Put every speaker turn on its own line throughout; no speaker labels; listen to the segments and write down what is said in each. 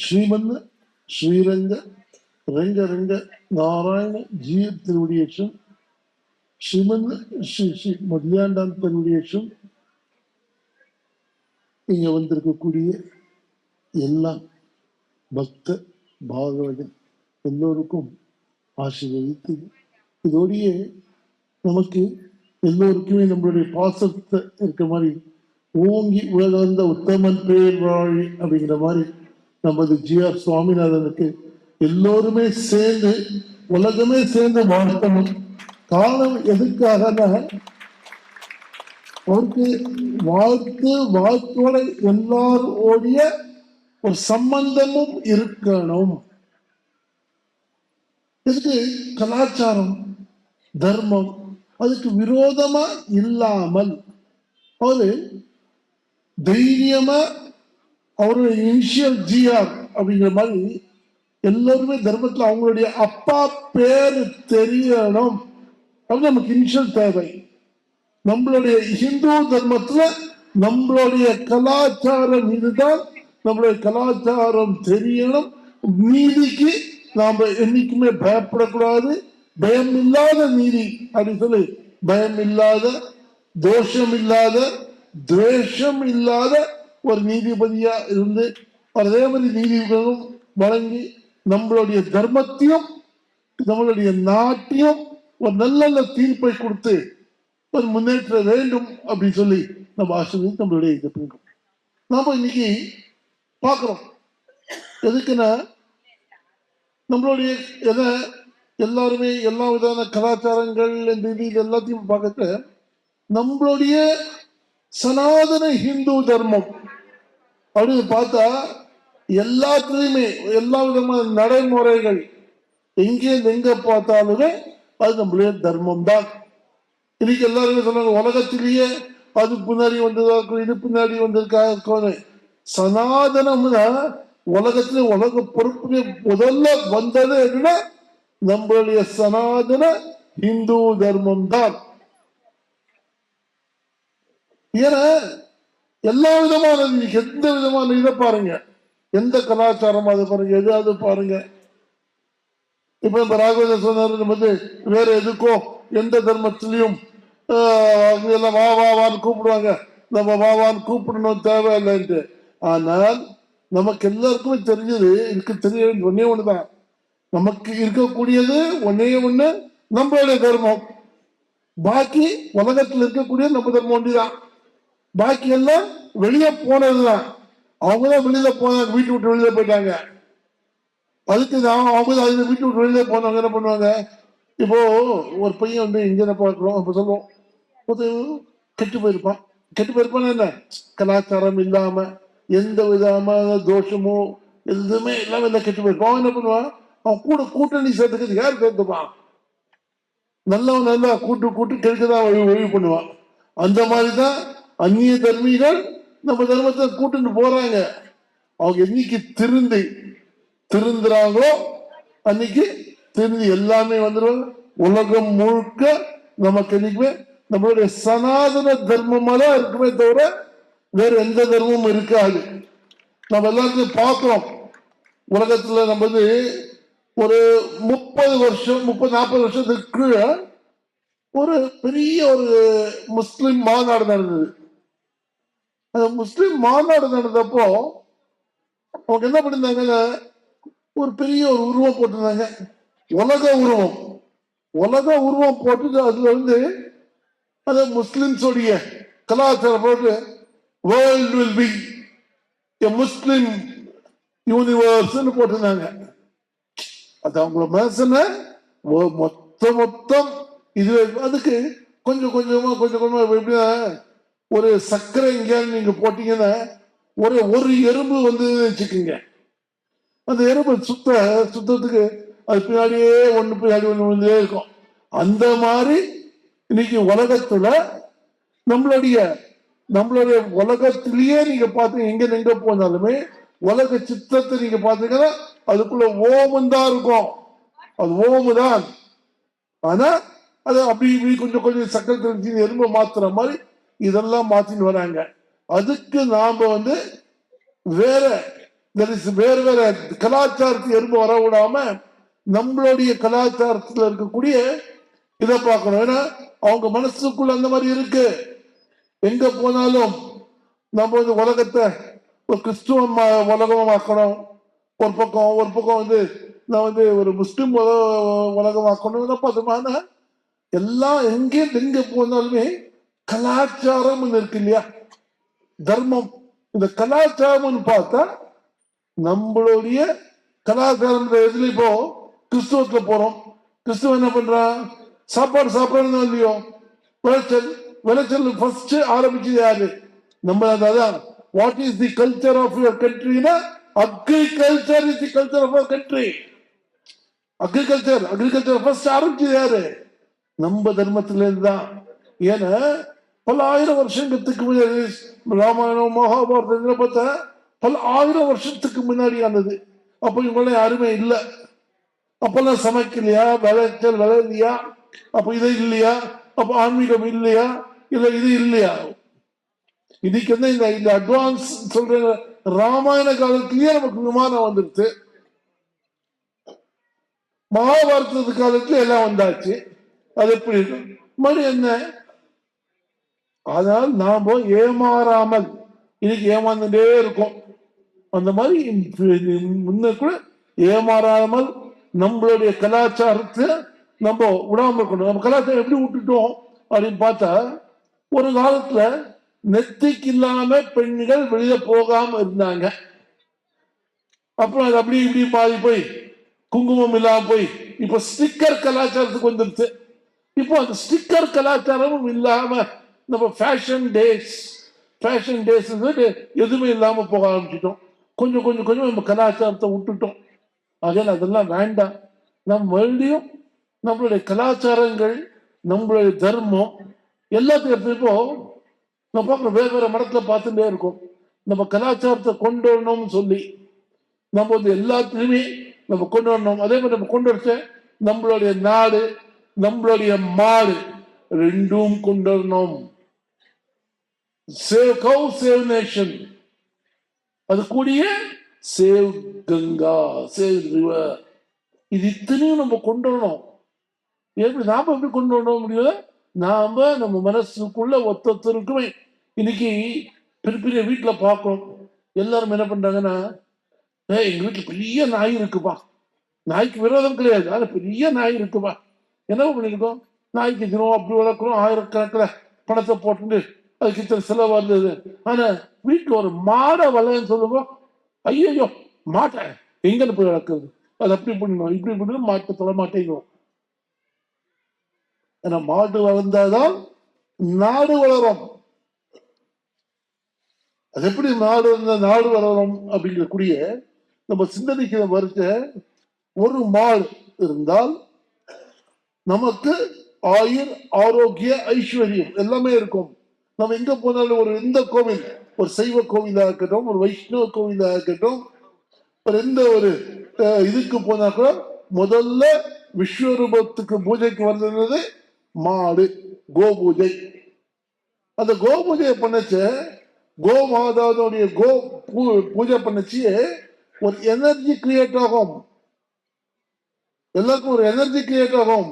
ஸ்ரீமன் ஸ்ரீரங்க ரங்க ரங்க நாராயண ஜீய திருவடியேஷம் ஸ்ரீமன் ஸ்ரீ ஸ்ரீ மதியாண்டான் திருவடியேஷம். இங்க வந்திருக்கக்கூடிய எல்லா பக்த பாகவதன் எல்லோருக்கும் ஆசீர்வதித்து இதோடையே நமக்கு எல்லோருக்குமே நம்மளுடைய பாசத்தை இருக்க மாதிரி ஓங்கி உலகளந்த உத்தமன் பேர் வாழி அப்படிங்கிற மாதிரி நமது ஜி.ஆர். சுவாமிநாதனுக்கு எல்லோருமே சேர்ந்து உலகமே சேர்ந்து வாழ்த்தணும். காரணம் எதுக்காக அவருக்கு வாழ்த்தோட எல்லாரோடைய ஒரு சம்பந்தமும் இருக்கணும். இதுக்கு கலாச்சாரம் தர்மம் அதுக்கு விரோதமா இல்லாமல் அவரு தைரியமா அவருடைய இனிஷியல் ஜி.ஆர். அப்படிங்கிற மாதிரி எல்லாருமே தர்மத்துல அவங்களுடைய அப்பா பேர் தெரியணும். அது நமக்கு இனிஷியல் தேவை. நம்மளுடைய ஹிந்து தர்மத்துல நம்மளுடைய கலாச்சாரம் இதுதான். நம்மளுடைய கலாச்சாரம் தெரியணும். நீதிக்கு நாம என்னைக்குமே பயப்படக்கூடாது. பயம் இல்லாத நீதி அப்படின்னு சொல்லி பயம் இல்லாத தோஷம் இல்லாத துவேஷம் இல்லாத ஒரு நீதிபதியா இருந்து அதே மாதிரி நீதிகளும் வழங்கி நம்மளுடைய தர்மத்தையும் நம்மளுடைய நாட்டையும் ஒரு நல்ல நல்ல தீர்ப்பை கொடுத்து ஒரு முன்னேற்ற வேண்டும் அப்படின்னு சொல்லி நம்ம ஆசிரியர் நம்மளுடைய இதை பண்ணுறோம். நாம இன்னைக்கு பார்க்கிறோம் எதுக்குன்னா நம்மளுடைய எதை எல்லாருமே எல்லா விதமான கலாச்சாரங்கள் இந்த இது எல்லாத்தையும் பார்க்க நம்மளுடைய சனாதன ஹிந்து தர்மம் அப்படின்னு பார்த்தா எல்லாத்துலயுமே எல்லா விதமான நடைமுறைகள் எங்க பார்த்தாலுமே அது நம்மளுடைய தர்மம் தான். இன்னைக்கு எல்லாருமே சொன்னாங்க உலகத்திலேயே அது பின்னாடி வந்ததா இது பின்னாடி வந்திருக்காங்க. சனாதனம்னா உலகத்துல உலக பொறுப்பு முதல்ல வந்தது என்ன நம்மளுடைய சனாதன இந்து தர்மம் தான். ஏன்னா எல்லா விதமான எந்த விதமான இதை பாருங்க, எந்த கலாச்சாரம் அது பாருங்க, எதாவது பாருங்க. இப்ப இந்த ராகவேந்திர சொன்னார் வந்து வேற எதுக்கோ எந்த தர்மத்திலையும் எல்லாம் வா வான்னு கூப்பிடுவாங்க. நம்ம வாவான்னு கூப்பிடணும் தேவையில்லைன்ட்டு. ஆனால் நமக்கு எல்லாருக்குமே தெரிஞ்சது இருக்கு, தெரிய ஒன்னே ஒண்ணுதான். நமக்கு இருக்கக்கூடியது ஒன்னே ஒண்ணு நம்மளுடைய தர்மம். பாக்கி உலகத்தில் இருக்கக்கூடிய நம்ம தர்மம் ஒன்றுதான். பாக்கி எல்லாம் வெளியே போனதுதான். அவங்கதான் வெளியில போனாங்க, வீட்டு விட்டு வெளியில போயிட்டாங்க. அதுக்கு அவங்க வீட்டு விட்டு வெளியில போனவங்க என்ன பண்ணுவாங்க? இப்போ ஒரு பையன் வந்து இங்க பார்க்கிறோம், அப்ப சொல்லுவோம் கெட்டு போயிருப்பான் என்ன கலாச்சாரம் இல்லாம எந்த விதமான தோஷமோ எதுவுமே இல்லாம இல்லை கெட்டு போயிருப்பான். அவன் என்ன பண்ணுவான்? அவன் கூட கூட்டணி சேர்த்துக்கிறது யார் சேர்த்துப்பான்? நல்லவன் நல்லா கூட்டு கெடுக்கதான் ஒழிவு பண்ணுவான். அந்த மாதிரிதான் அந்நிய தர்மிகள் நம்ம தர்மத்தை கூட்டுன்னு போறாங்க. அவங்க என்னைக்கு திருந்துறாங்களோ அன்னைக்கு திருந்தி எல்லாமே வந்துடுவாங்க. உலகம் முழுக்க நமக்கு என்னைக்குமே நம்மளுடைய சனாதன தர்மமாதான் இருக்குமே தவிர வேற எந்த தர்மமும் இருக்காது. நம்ம எல்லாத்தையும் பார்க்கிறோம். உலகத்துல நம்ம வந்து ஒரு 30-40 வருஷத்துக்கு ஒரு பெரிய ஒரு முஸ்லிம் மாநாடு நடந்தது. அந்த முஸ்லிம் மாநாடு நடந்தப்போ அவங்க என்ன பண்ணிருந்தாங்க? ஒரு பெரிய ஒரு உருவம் போட்டிருந்தாங்க, உலக உருவம் போட்டு அதுல வந்து அந்த முஸ்லிம்ஸோடைய கலாச்சாரம் போட்டு world will be a Muslim universe போட்டிருந்தாங்க. அது அவங்கள மனசுல மொத்தம் இது. அதுக்கு கொஞ்சம் கொஞ்சமா எப்படின்னா ஒரு சர்க்கரை எங்கேயாவது நீங்க போட்டீங்கன்னா ஒரு எறும்பு வந்து வச்சுக்கோங்க, அந்த எறும்பு சுத்தத்துக்கு அது பின்னாடியே ஒண்ணு இருக்கும். அந்த மாதிரி இன்னைக்கு உலகத்துல நம்மளுடைய உலகத்திலேயே நீங்க பாத்தீங்க எங்க போனாலுமே உலக சித்தத்தை நீங்க பாத்தீங்கன்னா அதுக்குள்ள ஓமம் தான் இருக்கும். அது ஓமு தான். ஆனா அது அப்படி கொஞ்சம் சக்கரை தெரிஞ்சு எறும்பு மாத்துற மாதிரி இதெல்லாம் மாத்தின்னு வராங்க. அதுக்கு நாம வந்து வேற வேறு வேற கலாச்சாரத்தை எறும்பு வர விடாம நம்மளுடைய கலாச்சாரத்தில் இருக்கக்கூடிய இதை பார்க்கணும். ஏன்னா அவங்க மனசுக்குள்ள அந்த மாதிரி இருக்கு. எங்க போனாலும் நம்ம வந்து உலகத்தை ஒரு கிறிஸ்துவ உலகமாக்கணும், ஒரு பக்கம் வந்து நான் வந்து ஒரு முஸ்லிம் உலகமாக்கணும். பார்த்தோம்னா எல்லாம் எங்க போனாலுமே கலாச்சாரம் இருக்கு இல்லையா, தர்மம். இந்த கலாச்சாரம் பார்த்தா நம்மளுடைய கலாச்சாரம் எதுல இப்போ கிறிஸ்துவத்துல போறோம். கிறிஸ்துவ என்ன பண்றான், சாப்பாடு சாப்பிடணும் இல்லையோ, விளைச்சல் ஃபர்ஸ்ட் ஆரம்பிச்சது யாரு, நம்ம. அதான் what is the culture of your கண்ட்ரினா, agriculture is the culture of your country. Agriculture first ஆரம்பிச்சது யாரு, நம்ம தர்மத்துல இருந்துதான். ஏன்னா பல ஆயிரம் வருஷத்துக்கு முன்னாடி ராமாயணம் மகாபாரதம் பார்த்தா பல ஆயிரம் வருஷத்துக்கு முன்னாடி ஆனது. அப்ப இவங்கள யாருமே இல்லை. அப்பெல்லாம் சமைக்கலையா, விளைச்சல் விளையலையா, அப்ப இது இல்லையா, அப்ப ஆன்மீகம் இல்லையா, இல்ல இது இல்லையா. இதுக்கு வந்து இந்த அட்வான்ஸ் சொல்ற ராமாயண காலத்திலேயே நமக்கு விமானம் வந்துருச்சு, மகாபாரத காலத்துல எல்லாம் வந்தாச்சு. அது எப்படி மறுபடி என்ன. அதனால் நாம ஏமாறாமல் இன்னைக்கு ஏமாந்துட்டே இருக்கும். அந்த மாதிரி முன்ன கூட ஏமாறாமல் நம்மளுடைய கலாச்சாரத்தை நம்ம விடாம இருக்கணும். நம்ம கலாச்சாரம் எப்படி விட்டுட்டோம் அப்படின்னு பார்த்தா, ஒரு காலத்துல நெத்திக்கு இல்லாம பெண்கள் வெளியில போகாம இருந்தாங்க. அப்புறம் அது அப்படி இப்படி மாறி போய் குங்குமம் இல்லாம போய் இப்ப ஸ்டிக்கர் கலாச்சாரத்துக்கு வந்துருச்சு. இப்போ அந்த ஸ்டிக்கர் கலாச்சாரமும் இல்லாம நம்ம ஃபேஷன் டேஸ் எதுவுமே இல்லாம போக ஆரம்பிச்சிட்டோம். கொஞ்சம் நம்ம கலாச்சாரத்தை விட்டுட்டோம். அதனால அதெல்லாம் வேண்டாம். நம்ம மறுபடியும் நம்மளுடைய கலாச்சாரங்கள், நம்மளுடைய தர்மம் எல்லாத்தையும் இப்போ நம்ம பார்க்குறோம். வேற மடத்துல பார்த்துட்டே இருக்கும். நம்ம கலாச்சாரத்தை கொண்டு வரணும்னு சொல்லி நம்ம வந்து எல்லாத்துலையுமே நம்ம கொண்டு வரணும். அதே மாதிரி நம்ம கொண்டு வச்ச நம்மளுடைய நாடு, நம்மளுடைய மாடு ரெண்டும் கொண்டு வரணும். சேவ் கவ், சேவ் நேஷன். அது கூடிய சேவ் கங்கா, சேவ் ரிவர். இது இத்தனையும் நம்ம கொண்டு வரணும். எப்படி நாம எப்படி கொண்டு வர முடியல? நாம நம்ம மனசுக்குள்ள ஒத்தொத்தருக்குமே இன்னைக்கு பெரிய வீட்டுல பார்க்கணும். எல்லாரும் என்ன பண்றாங்கன்னா, எங்க வீட்டுல பெரிய நாய் இருக்குப்பா, நாய்க்கு விரோதம் கிடையாது, ஆனா பெரிய நாய் இருக்குப்பா, என்ன பண்ணிருக்கோம், நாய்க்கு தினம் அப்படி வளர்க்குறோம், ஆயிரக்கணக்கில் பணத்தை போட்டு அதுக்கு இத்தனை செலவு வந்தது. ஆனா வீட்டுல ஒரு மாடை வளர்ன்னு சொல்லுவோம், ஐயோ மாட்டை எங்கன்னு போய் வளர்க்குறது, அது அப்படி பண்ணணும் இப்படி பண்ணணும், மாட்டை தொட மாட்டேங்கிறோம். ஏன்னா மாடு வளர்ந்தாதான் நாடு வளரும். அது எப்படி நாடு வளரும் அப்படிங்கக்கூடிய நம்ம சிந்தனைக்கு வருஷ ஒரு மாடு இருந்தால் நமக்கு ஆயுர், ஆரோக்கிய, ஐஸ்வர்யம் எல்லாமே இருக்கும். நம்ம எங்க போனாலும் ஒரு எந்த கோவில், ஒரு சைவ கோவிலா இருக்கட்டும், ஒரு வைஷ்ணவ கோவிலா இருக்கட்டும், ஒரு எந்த ஒரு இதுக்கு போனா கூட முதல்ல விஸ்வரூபத்துக்கு பூஜைக்கு வந்தது மாடு, கோ பூஜை. அந்த கோ பூஜையை பண்ணச்ச கோ மாதாவுடைய பூஜை பண்ணச்சு ஒரு எனர்ஜி கிரியேட் ஆகும். எல்லாருக்கும் ஒரு எனர்ஜி கிரியேட் ஆகும்.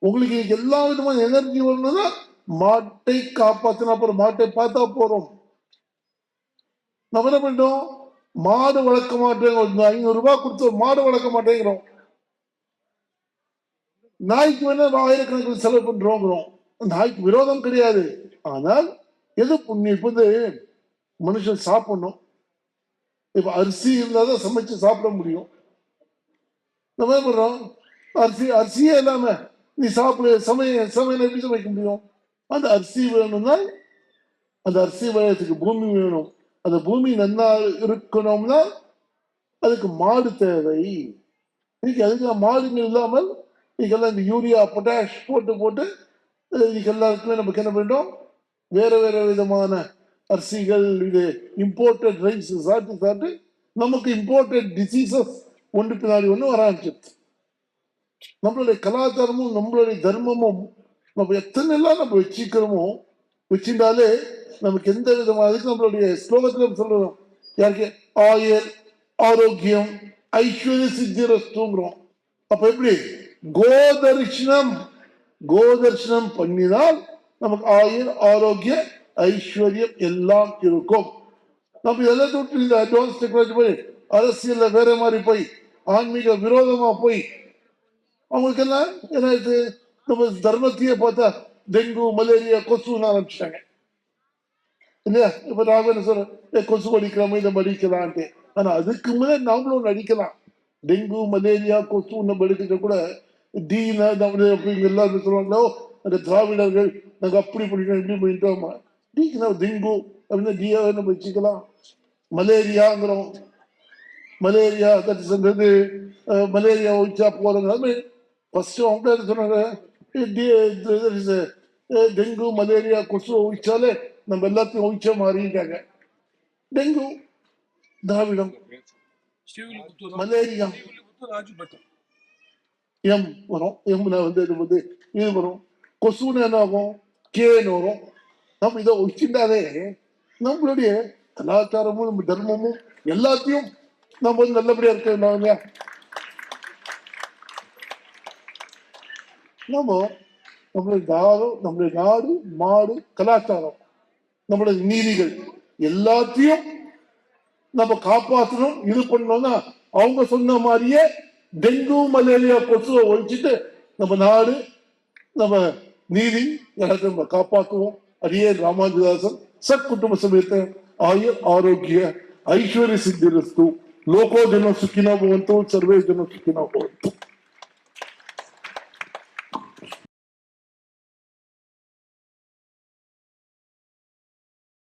உங்களுக்கு எல்லா விதமான எனர்ஜி வரணும்னா மாட்டை காப்பாற்றினா அப்புறம் மாட்டை பார்த்தா போறோம். நம்ம என்ன பண்ணிட்டோம், மாடு வளர்க்க மாட்டேங்கிறோம். 500 ரூபாய் கொடுத்து மாடு வளர்க்க மாட்டேங்கிறோம். நாய்க்கு வேணா ஆயிரக்கணக்கில் செலவு பண்றோம். நாய்க்கு விரோதம் கிடையாது. ஆனால் எது புண்ணியம், இப்ப வந்து மனுஷன் சாப்பிடணும். இப்ப அரிசி இருந்தாதான் சமைச்சு சாப்பிட முடியும். நம்ம என்ன பண்றோம், அரிசியே இல்லாம நீ சாப்பிட சமையல் எப்படி சமைக்க முடியும்? அந்த அரிசி வேணும்னா அந்த அரிசி வயத்துக்கு பூமி வேணும். அந்த பூமி நன்னா இருக்கணும்னா அதுக்கு மாடு தேவை. இன்னைக்கு அதுக்கு மாடுங்க இல்லாமல் இன்னைக்கெல்லாம் இந்த யூரியா, பொட்டாஷ் போட்டு இன்னைக்கு எல்லாருக்குமே நமக்கு என்ன பண்ணிட்டோம், வேற விதமான அரிசிகள், இது இம்போர்ட்டட் ரைஸ் சாப்பிட்டு நமக்கு இம்போர்ட்டட் டிசீசஸ் ஒன்று பின்னாடி ஒன்று வர ஆரம்பிச்சிருச்சு. நம்மளுடைய கலாச்சாரமும் நம்மளுடைய தர்மமும் நம்ம எத்தனை எல்லாம் நம்ம வச்சுக்கிறோமோ வச்சுட்டாலே நமக்கு எந்த விதமான, அதுக்கு நம்மளுடைய ஸ்லோகத்துல சொல்றோம், யாருக்கு ஆயர் ஆரோக்கியம், ஐஸ்வர்ய சித்திரஸ்துங்கிறோம். அப்ப எப்படி கோதர்ஷனம் கோதர்ஷனம் பண்ணினால் நமக்கு ஆயுள், ஆரோக்கிய, ஐஸ்வர்யம் எல்லாம் இருக்கும். நம்ம இதெல்லாம் விட்டு இந்த அட்வான்ஸ் டெக்னாலஜி போய் அரசியல்ல வேற மாதிரி போய் ஆன்மீக விரோதமா போய் அவங்களுக்கு எல்லாம் என்ன நம்ம தர்மத்தையே பார்த்தா டெங்கு, மலேரியா, கொசுன்னு ஆரம்பிச்சிட்டாங்க இல்லையா? இப்ப நான் என்ன சொல்றேன், கொசு அடிக்கிறோம், இதை அடிக்கலான்ட்டு. ஆனா அதுக்கு முன்னாடி நாமளும் ஒன்று அடிக்கலாம். டெங்கு, மலேரியா, கொசு நம்ம அடிக்கிற கூட டீனா எல்லாரும் சொல்லுவாங்களோ, அந்த திராவிடர்கள் நாங்க அப்படி பண்ணிட்டோம் இப்படி பண்ணிட்டோமா. டீக்குனா டெங்கு அப்படின்னா டீயா நம்ம வச்சுக்கலாம். மலேரியாங்கிறோம், மலேரியா தட்டுன்றது மலேரியா ஒழிச்சா போறது. ஃபர்ஸ்ட் அவங்க என்ன சொன்னாங்க, டெங்கு, மலேரியா, கொசு ஒழிச்சாலே நம்ம எல்லாத்தையும் ஒழிச்ச மாதிரிட்டாங்க. டெங்கு திராவிடம், மலேரியா எம் வரும், எம்னா இது வரும், கொசுன்னு என்ன ஆகும், கேன்னு வரும். நம்ம இதை ஒழிச்சுட்டாலே நம்மளுடைய கலாச்சாரமும் நம்ம தர்மமும் எல்லாத்தையும் நம்ம நல்லபடியா இருக்க இல்லையா? நம்மளுடைய நாடு, மாடு, கலாச்சாரம், நம்மளுடைய நீதிகள் எல்லாத்தையும் நம்ம காப்பாற்றணும். இது பண்ணோம்னா அவங்க சொன்ன மாதிரியே டெங்கு, மலேரியா, கொசுவை ஒழிச்சுட்டு நம்ம நாடு, நம்ம நீதி எல்லாத்தையும் நம்ம காப்பாற்றுவோம். அடியே ராமானுஜதாசன் சத் குடும்ப சமேತ ஆயுர், ஆரோக்கிய, ಐಶ್ವರ್ಯ ಸಿದ್ಧಿರಸ್ತು. ಲೋಕೋ ಜನ ಸುಖಿನೋ ಭವಂತು, ಸರ್ವೇ ಜನ ಸುಖಿನೋ ಭವಂತು.